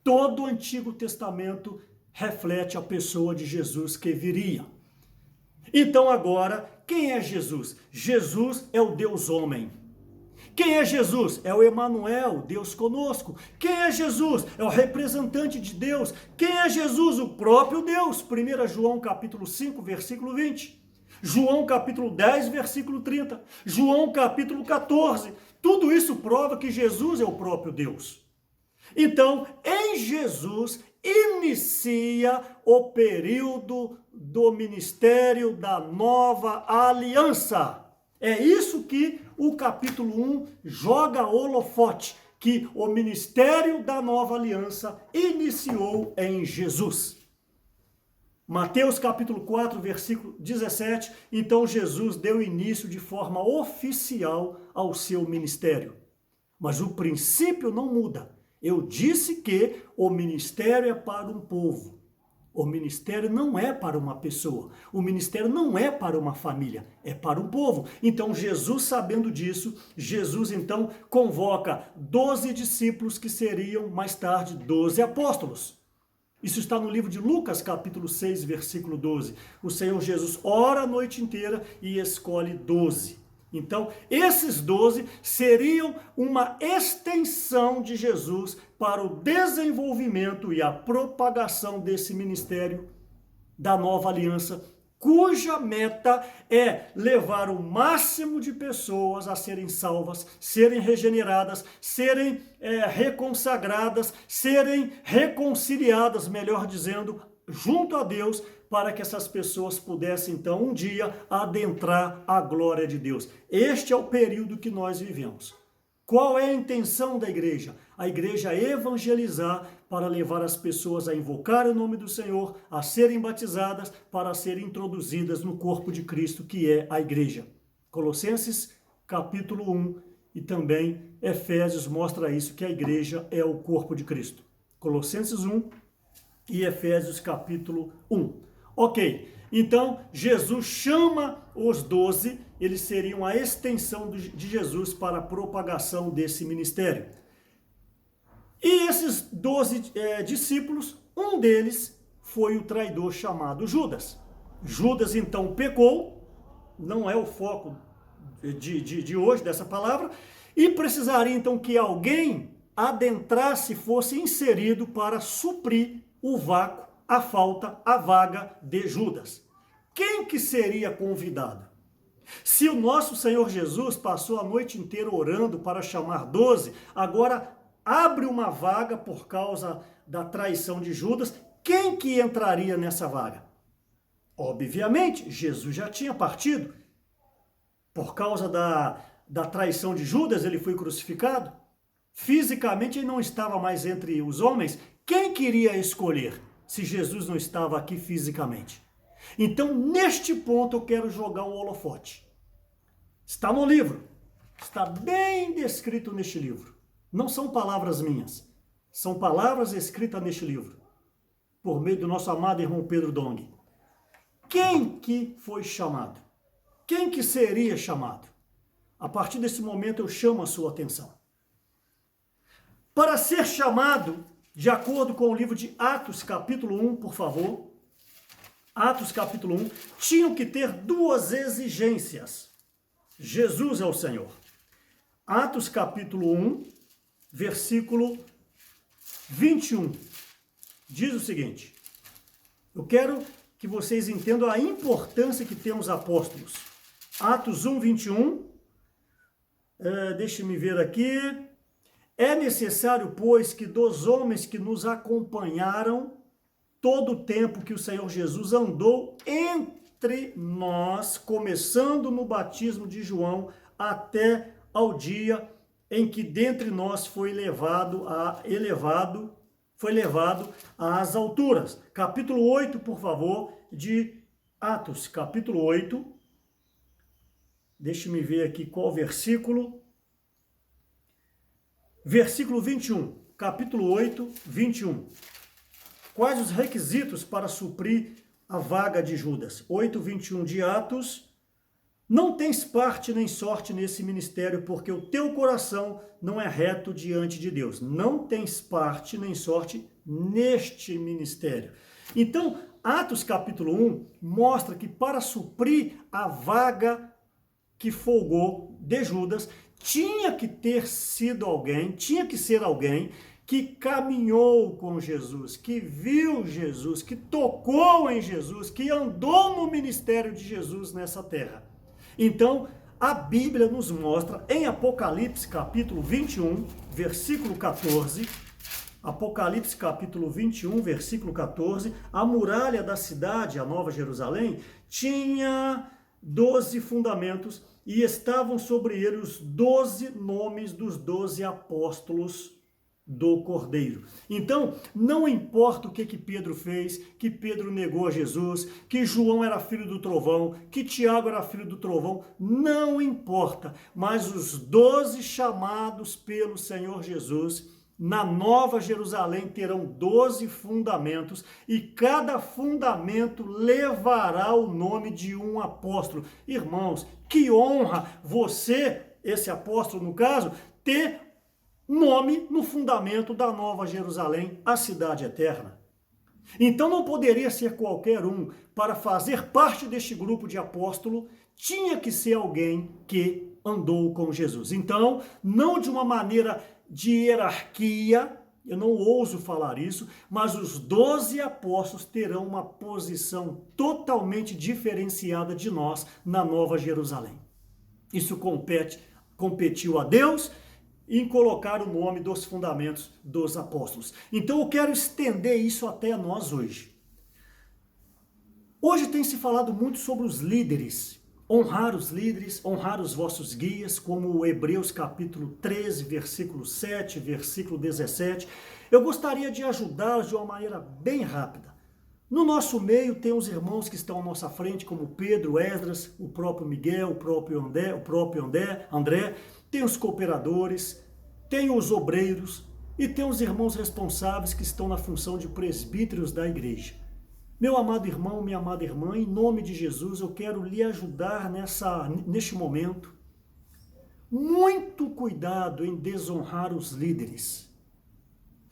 Todo o Antigo Testamento reflete a pessoa de Jesus que viria. Então agora, quem é Jesus? Jesus é o Deus homem. Quem é Jesus? É o Emanuel, Deus conosco. Quem é Jesus? É o representante de Deus. Quem é Jesus? O próprio Deus. 1 João capítulo 5, versículo 20. João capítulo 10, versículo 30. João capítulo 14. Tudo isso prova que Jesus é o próprio Deus. Então, em Jesus, inicia o período do ministério da nova aliança. É isso que o capítulo 1 joga holofote, que o ministério da nova aliança iniciou em Jesus. Mateus capítulo 4, versículo 17, então Jesus deu início de forma oficial ao seu ministério. Mas o princípio não muda. Eu disse que o ministério é para um povo. O ministério não é para uma pessoa. O ministério não é para uma família. É para um povo. Então Jesus, sabendo disso, Jesus então convoca 12 discípulos que seriam mais tarde 12 apóstolos. Isso está no livro de Lucas, capítulo 6, versículo 12. O Senhor Jesus ora a noite inteira e escolhe 12. Então, esses 12 seriam uma extensão de Jesus para o desenvolvimento e a propagação desse ministério da nova aliança, cuja meta é levar o máximo de pessoas a serem salvas, serem regeneradas, serem reconsagradas, serem reconciliadas, melhor dizendo, junto a Deus, para que essas pessoas pudessem, então, um dia adentrar a glória de Deus. Este é o período que nós vivemos. Qual é a intenção da igreja? A igreja é evangelizar para levar as pessoas a invocar o nome do Senhor, a serem batizadas, para serem introduzidas no corpo de Cristo, que é a igreja. Colossenses, capítulo 1, e também Efésios mostra isso, que a igreja é o corpo de Cristo. Colossenses 1 e Efésios, capítulo 1. Ok, então Jesus chama os 12, eles seriam a extensão de Jesus para a propagação desse ministério. E esses 12 discípulos, um deles foi o traidor chamado Judas. Judas então pecou, não é o foco de hoje dessa palavra, e precisaria então que alguém adentrasse, fosse inserido para suprir o vácuo, a falta, a vaga de Judas. Quem que seria convidado? Se o nosso Senhor Jesus passou a noite inteira orando para chamar 12, agora abre uma vaga por causa da traição de Judas, quem que entraria nessa vaga? Obviamente, Jesus já tinha partido. Por causa da traição de Judas, ele foi crucificado. Fisicamente, ele não estava mais entre os homens. Quem queria escolher se Jesus não estava aqui fisicamente? Então, neste ponto, eu quero jogar um holofote. Está no livro. Está bem descrito neste livro. Não são palavras minhas. São palavras escritas neste livro. Por meio do nosso amado irmão Pedro Dong. Quem que foi chamado? Quem que seria chamado? A partir desse momento, eu chamo a sua atenção. Para ser chamado, de acordo com o livro de Atos, capítulo 1, por favor. Atos, capítulo 1, tinham que ter duas exigências. Jesus é o Senhor. Atos, capítulo 1, versículo 21. Diz o seguinte. Eu quero que vocês entendam a importância que tem os apóstolos. Atos 1, 21. Deixe-me ver aqui. É necessário, pois, que dos homens que nos acompanharam todo o tempo que o Senhor Jesus andou entre nós, começando no batismo de João, até ao dia em que dentre nós foi levado às alturas. Capítulo 8, por favor, de Atos, capítulo 8. Deixe-me ver aqui qual versículo. Versículo 21, capítulo 8, 21. Quais os requisitos para suprir a vaga de Judas? 8, 21 de Atos. Não tens parte nem sorte nesse ministério, porque o teu coração não é reto diante de Deus. Não tens parte nem sorte neste ministério. Então, Atos capítulo 1 mostra que para suprir a vaga que folgou de Judas, tinha que ter sido alguém, tinha que ser alguém que caminhou com Jesus, que viu Jesus, que tocou em Jesus, que andou no ministério de Jesus nessa terra. Então, a Bíblia nos mostra em Apocalipse capítulo 21, versículo 14, Apocalipse capítulo 21, versículo 14, a muralha da cidade, a Nova Jerusalém, tinha 12 fundamentos e estavam sobre ele os 12 nomes dos 12 apóstolos do Cordeiro. Então, não importa o que Pedro fez, que Pedro negou a Jesus, que João era filho do trovão, que Tiago era filho do trovão, não importa, mas os 12 chamados pelo Senhor Jesus, na Nova Jerusalém terão 12 fundamentos e cada fundamento levará o nome de um apóstolo. Irmãos, que honra você, esse apóstolo no caso, ter nome no fundamento da Nova Jerusalém, a cidade eterna. Então não poderia ser qualquer um. Para fazer parte deste grupo de apóstolo, tinha que ser alguém que andou com Jesus. Então, não de uma maneira de hierarquia, eu não ouso falar isso, mas os 12 apóstolos terão uma posição totalmente diferenciada de nós na Nova Jerusalém. Isso competiu a Deus em colocar o nome dos fundamentos dos apóstolos. Então eu quero estender isso até nós hoje. Hoje tem se falado muito sobre os líderes, honrar os líderes, honrar os vossos guias, como Hebreus capítulo 13, versículo 7, versículo 17. Eu gostaria de ajudá-los de uma maneira bem rápida. No nosso meio tem os irmãos que estão à nossa frente, como Pedro, Esdras, o próprio Miguel, o próprio André, tem os cooperadores, tem os obreiros e tem os irmãos responsáveis que estão na função de presbíteros da igreja. Meu amado irmão, minha amada irmã, em nome de Jesus, eu quero lhe ajudar neste momento. Muito cuidado em desonrar os líderes.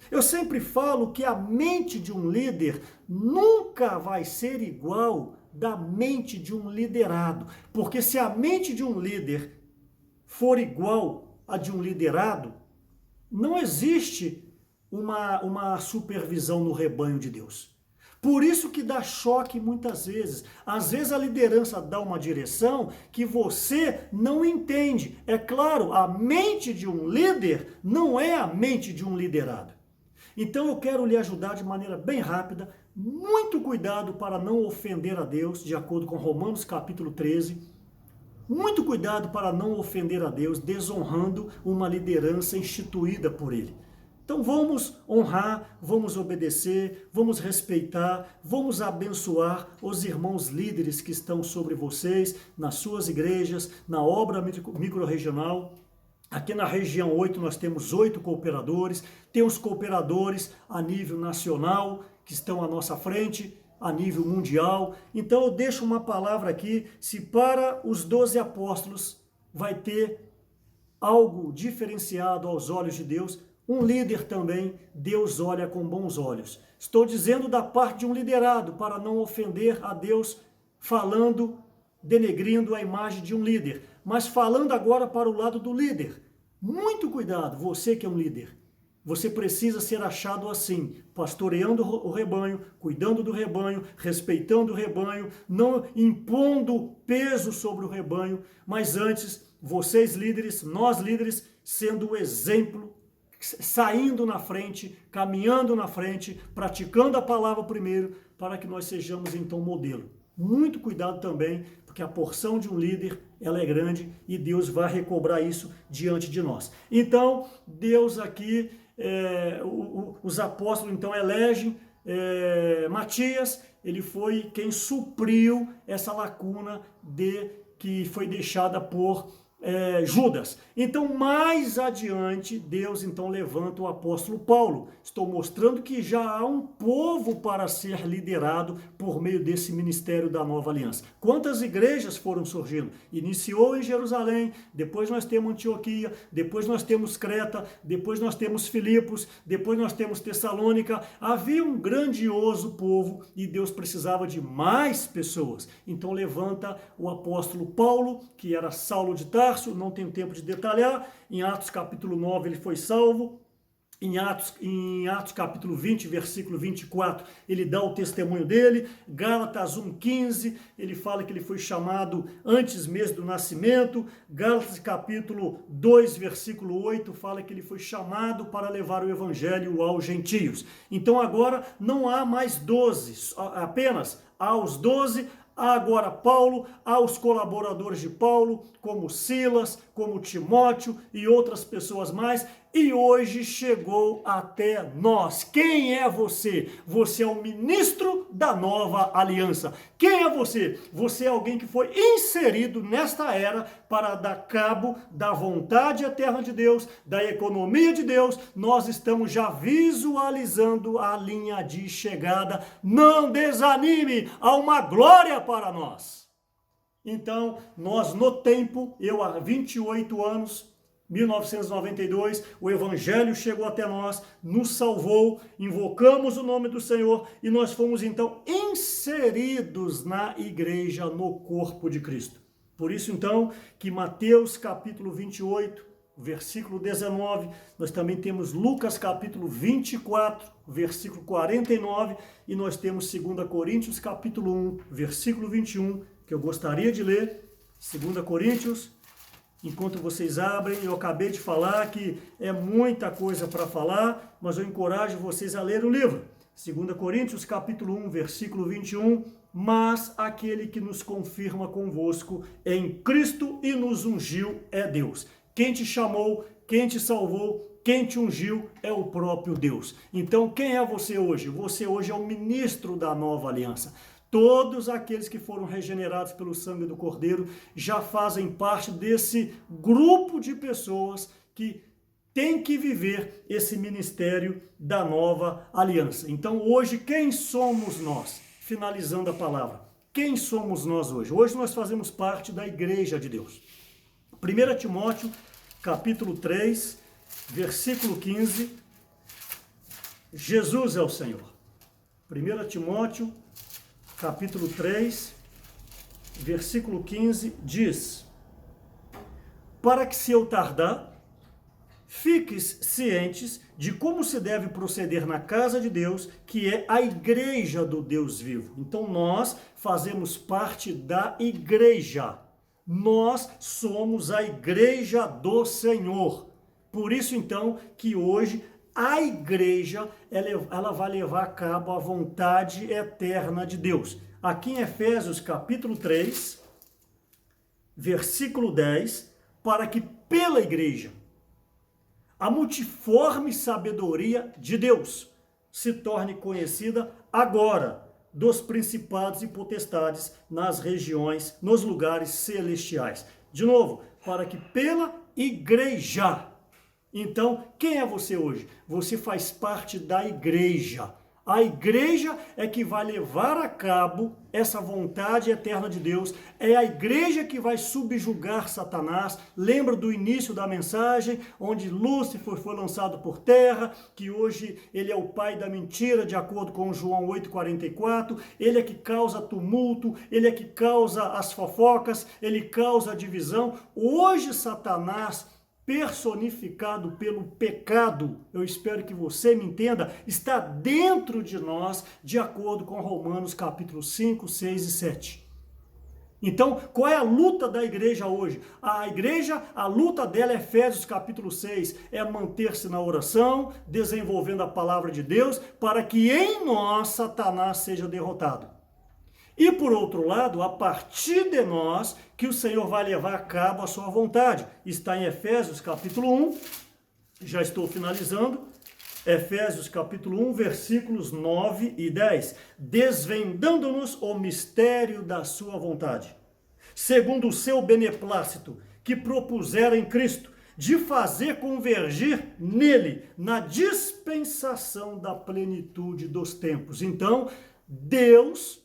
Eu sempre falo que a mente de um líder nunca vai ser igual da mente de um liderado. Porque se a mente de um líder for igual a de um liderado, não existe uma supervisão no rebanho de Deus. Por isso que dá choque muitas vezes. Às vezes a liderança dá uma direção que você não entende. É claro, a mente de um líder não é a mente de um liderado. Então eu quero lhe ajudar de maneira bem rápida, muito cuidado para não ofender a Deus, de acordo com Romanos capítulo 13. Muito cuidado para não ofender a Deus, desonrando uma liderança instituída por Ele. Então vamos honrar, vamos obedecer, vamos respeitar, vamos abençoar os irmãos líderes que estão sobre vocês, nas suas igrejas, na obra microrregional. Aqui na região 8 nós temos 8 cooperadores, temos cooperadores a nível nacional que estão à nossa frente, a nível mundial. Então eu deixo uma palavra aqui, se para os 12 apóstolos vai ter algo diferenciado aos olhos de Deus, um líder também, Deus olha com bons olhos. Estou dizendo da parte de um liderado, para não ofender a Deus, falando, denegrindo a imagem de um líder. Mas falando agora para o lado do líder. Muito cuidado, você que é um líder. Você precisa ser achado assim, pastoreando o rebanho, cuidando do rebanho, respeitando o rebanho, não impondo peso sobre o rebanho, mas antes, vocês líderes, nós líderes, sendo o exemplo, saindo na frente, caminhando na frente, praticando a palavra primeiro, para que nós sejamos então modelo. Muito cuidado também, porque a porção de um líder, ela é grande e Deus vai recobrar isso diante de nós. Então, Deus aqui, os apóstolos então elegem Matias, ele foi quem supriu essa lacuna que foi deixada por Judas. Então, mais adiante, Deus então levanta o apóstolo Paulo. Estou mostrando que já há um povo para ser liderado por meio desse ministério da nova aliança. Quantas igrejas foram surgindo? Iniciou em Jerusalém, depois nós temos Antioquia, depois nós temos Creta, depois nós temos Filipos, depois nós temos Tessalônica. Havia um grandioso povo e Deus precisava de mais pessoas. Então levanta o apóstolo Paulo, que era Saulo de Tarso, Tarso, não tenho tempo de detalhar. Em Atos capítulo 9 ele foi salvo. Em Atos capítulo 20, versículo 24, ele dá o testemunho dele. Gálatas 1,15, ele fala que ele foi chamado antes mesmo do nascimento. Gálatas capítulo 2, versículo 8, fala que ele foi chamado para levar o evangelho aos gentios. Então agora não há mais 12, apenas há os 12. Há agora Paulo, há os colaboradores de Paulo, como Silas, como Timóteo e outras pessoas mais, e hoje chegou até nós. Quem é você? Você é o ministro da nova aliança. Quem é você? Você é alguém que foi inserido nesta era para dar cabo da vontade eterna de Deus, da economia de Deus. Nós estamos já visualizando a linha de chegada. Não desanime, há uma glória para nós. Então, nós no tempo, eu há 28 anos, 1992, o evangelho chegou até nós, nos salvou, invocamos o nome do Senhor e nós fomos então inseridos na igreja, no corpo de Cristo. Por isso então que Mateus capítulo 28, versículo 19, nós também temos Lucas capítulo 24, versículo 49 e nós temos 2 Coríntios capítulo 1, versículo 21, que eu gostaria de ler. 2 Coríntios, enquanto vocês abrem, eu acabei de falar que é muita coisa para falar, mas eu encorajo vocês a ler o livro. 2 Coríntios capítulo 1, versículo 21, mas aquele que nos confirma convosco em Cristo e nos ungiu é Deus. Quem te chamou, quem te salvou, quem te ungiu é o próprio Deus. Então quem é você hoje? Você hoje é o ministro da nova aliança. Todos aqueles que foram regenerados pelo sangue do Cordeiro já fazem parte desse grupo de pessoas que tem que viver esse ministério da nova aliança. Então hoje quem somos nós? Finalizando a palavra. Quem somos nós hoje? Hoje nós fazemos parte da igreja de Deus. 1 Timóteo capítulo 3, versículo 15. Jesus é o Senhor. 1 Timóteo capítulo 3, versículo 15, diz: para que se eu tardar, fiques cientes de como se deve proceder na casa de Deus, que é a igreja do Deus vivo. Então nós fazemos parte da igreja. Nós somos a igreja do Senhor. Por isso então que hoje a igreja, ela vai levar a cabo a vontade eterna de Deus. Aqui em Efésios capítulo 3, versículo 10, para que pela igreja a multiforme sabedoria de Deus se torne conhecida agora dos principados e potestades nas regiões, nos lugares celestiais. De novo, para que pela igreja. Então, quem é você hoje? Você faz parte da igreja. A igreja é que vai levar a cabo essa vontade eterna de Deus. É a igreja que vai subjugar Satanás. Lembra do início da mensagem, onde Lúcifer foi lançado por terra, que hoje ele é o pai da mentira, de acordo com João 8,44. Ele é que causa tumulto, ele é que causa as fofocas, ele causa a divisão. Hoje Satanás, personificado pelo pecado, eu espero que você me entenda, está dentro de nós, de acordo com Romanos capítulo 5, 6 e 7. Então, qual é a luta da igreja hoje? A igreja, a luta dela, Efésios capítulo 6, é manter-se na oração, desenvolvendo a palavra de Deus, para que em nós Satanás seja derrotado. E por outro lado, a partir de nós, que o Senhor vai levar a cabo a sua vontade. Está em Efésios capítulo 1, já estou finalizando. Efésios capítulo 1, versículos 9 e 10. Desvendando-nos o mistério da sua vontade, segundo o seu beneplácito, que propusera em Cristo, de fazer convergir nele, na dispensação da plenitude dos tempos. Então, Deus,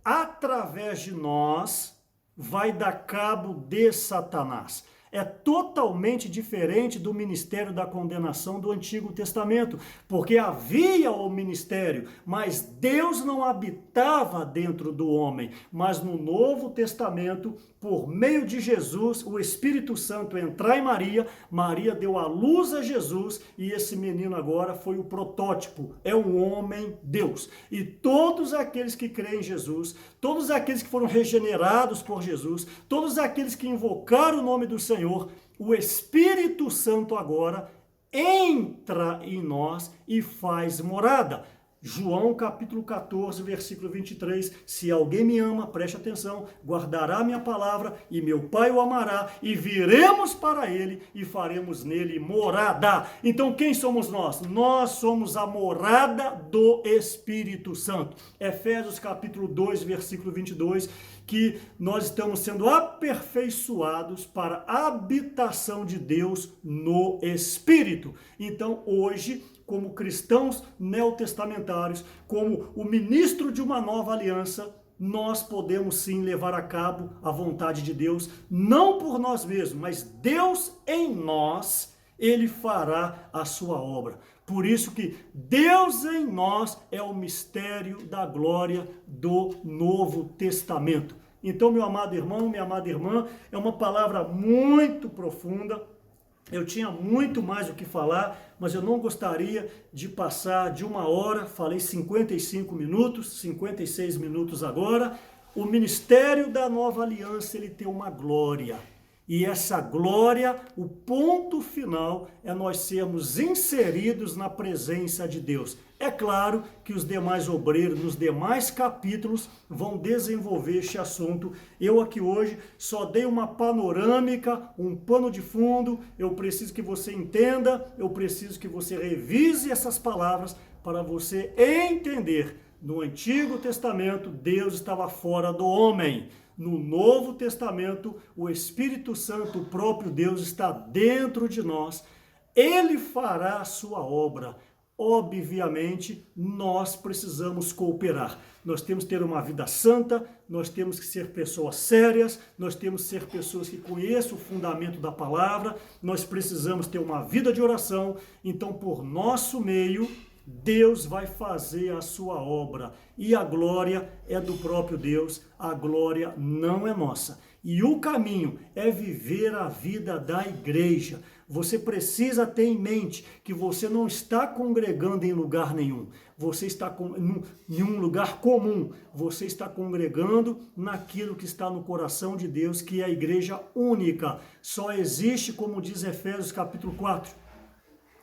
através de nós, vai dar cabo de Satanás. É totalmente diferente do ministério da condenação do Antigo Testamento, porque havia o ministério, mas Deus não habitava dentro do homem. Mas no Novo Testamento, por meio de Jesus, o Espírito Santo entrar em Maria, Maria deu à luz a Jesus, e esse menino agora foi o protótipo, é um homem-Deus. E todos aqueles que creem em Jesus, todos aqueles que foram regenerados por Jesus, todos aqueles que invocaram o nome do Senhor, o Espírito Santo agora entra em nós e faz morada. João capítulo 14, versículo 23, se alguém me ama, preste atenção, guardará minha palavra e meu Pai o amará e viremos para ele e faremos nele morada. Então quem somos nós? Nós somos a morada do Espírito Santo. Efésios capítulo 2, versículo 22, que nós estamos sendo aperfeiçoados para a habitação de Deus no Espírito. Então hoje, como cristãos neotestamentários, como o ministro de uma nova aliança, nós podemos sim levar a cabo a vontade de Deus, não por nós mesmos, mas Deus em nós, Ele fará a sua obra. Por isso que Deus em nós é o mistério da glória do Novo Testamento. Então, meu amado irmão, minha amada irmã, é uma palavra muito profunda. Eu tinha muito mais o que falar, mas eu não gostaria de passar de 1 hora, falei 55 minutos, 56 minutos agora. O ministério da nova aliança, ele tem uma glória. E essa glória, o ponto final, é nós sermos inseridos na presença de Deus. É claro que os demais obreiros, nos demais capítulos, vão desenvolver este assunto. Eu aqui hoje só dei uma panorâmica, um pano de fundo. Eu preciso que você entenda, eu preciso que você revise essas palavras para você entender. No Antigo Testamento, Deus estava fora do homem. No Novo Testamento, o Espírito Santo, o próprio Deus, está dentro de nós. Ele fará a sua obra. Obviamente, nós precisamos cooperar. Nós temos que ter uma vida santa, nós temos que ser pessoas sérias, nós temos que ser pessoas que conheçam o fundamento da palavra, nós precisamos ter uma vida de oração. Então, por nosso meio, Deus vai fazer a sua obra e a glória é do próprio Deus, a glória não é nossa. E o caminho é viver a vida da igreja. Você precisa ter em mente que você não está congregando em lugar nenhum. Você está em um lugar comum. Você está congregando naquilo que está no coração de Deus, que é a igreja única. Só existe, como diz Efésios capítulo 4,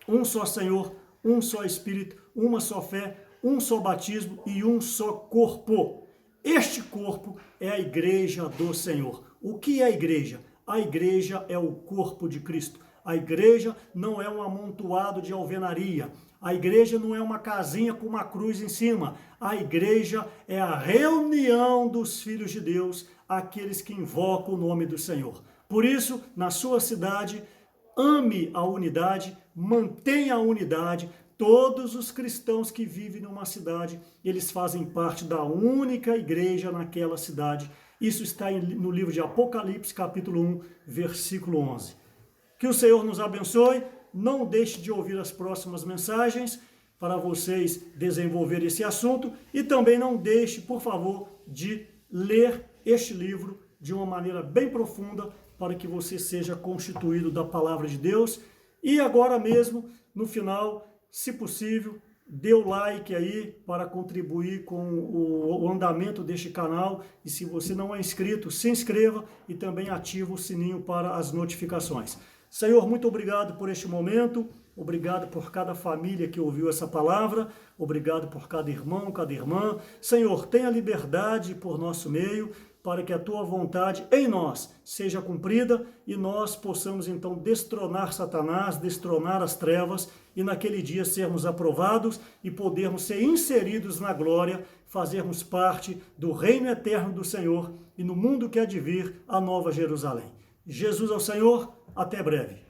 um só Senhor, um só Espírito, uma só fé, um só batismo e um só corpo. Este corpo é a igreja do Senhor. O que é a igreja? A igreja é o corpo de Cristo. A igreja não é um amontoado de alvenaria. A igreja não é uma casinha com uma cruz em cima. A igreja é a reunião dos filhos de Deus, aqueles que invocam o nome do Senhor. Por isso, na sua cidade, ame a unidade, mantenha a unidade. Todos os cristãos que vivem numa cidade, eles fazem parte da única igreja naquela cidade. Isso está no livro de Apocalipse, capítulo 1, versículo 11. Que o Senhor nos abençoe. Não deixe de ouvir as próximas mensagens para vocês desenvolverem esse assunto. E também não deixe, por favor, de ler este livro de uma maneira bem profunda para que você seja constituído da palavra de Deus. E agora mesmo, no final, se possível, dê o like aí para contribuir com o andamento deste canal. E se você não é inscrito, se inscreva e também ative o sininho para as notificações. Senhor, muito obrigado por este momento. Obrigado por cada família que ouviu essa palavra. Obrigado por cada irmão, cada irmã. Senhor, tenha liberdade por nosso meio, para que a tua vontade em nós seja cumprida e nós possamos então destronar Satanás, destronar as trevas e naquele dia sermos aprovados e podermos ser inseridos na glória, fazermos parte do reino eterno do Senhor e no mundo que há de vir, a nova Jerusalém. Jesus ao Senhor, até breve.